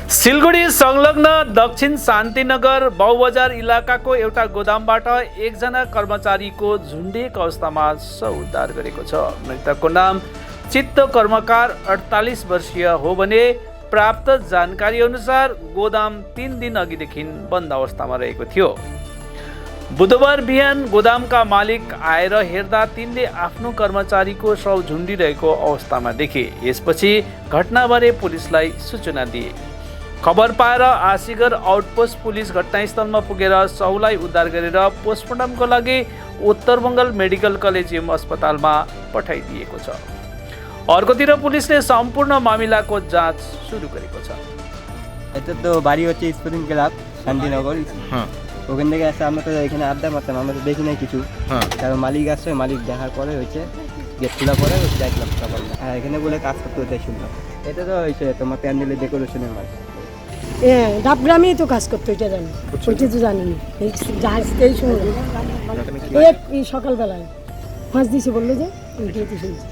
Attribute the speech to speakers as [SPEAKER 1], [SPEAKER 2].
[SPEAKER 1] सिलगढी संलग्न दक्षिण शान्तिनगर बाउबजार इलाकाको एउटा गोदामबाट एकजना कर्मचारीको झुन्डिएको अवस्थामा शव उद्धार गरेको छ। मृतकको नाम चित्त कर्मकार 48 वर्षीय हो भने प्राप्त जानकारी अनुसार गोदाम 3 दिन अघिदेखि बन्द अवस्थामा रहेको थियो। बुधबार बिहान गोदामका मालिक आएर हेर्दा तिनले आफ्नो कर्मचारीको शव झुन्डिरहेको अवस्थामा देखे। यसपछि घटनाबारे पुलिसलाई सूचना दिए। खबर पाएर आशीगर आउटपोस्ट पुलिस घटनास्थलमा पुगेर शवलाई उद्धार गरेर पोस्टमार्टमको लागि उत्तर बङ्गाल मेडिकल कलेज एवं अस्पतालमा पठाइदिएको छ। अर्कोतिर पुलिसले सम्पूर्ण मामिलाको जाँच सुरु गरेको छ।
[SPEAKER 2] এটা তো বাড়ি হচ্ছে স্পোর্টিং ক্লাব শান্তিনগর। ওখান থেকে আসে আমরা তো এখানে আড্ডা মারতাম, আমরা তো দেখি নাই কিছু। তারপর মালিক আসছে, মালিক দেখার পরে হচ্ছে গেট খোলা পরে দেখলাম সকাল। হ্যাঁ, এখানে বলে কাজ করতে হতে শুনলাম। এটা তো হয়েছে তোমার প্যান্ডেলের ডেকোরেশনের মাল।
[SPEAKER 3] ডাবগ্রামেই তো কাজ করতো, এটা জানি, ওইটা তো জানিনি। এই শুনলাম এই সকালবেলায় ফাঁস দিয়েছে বললো যে ওইটাই তো শুনছি।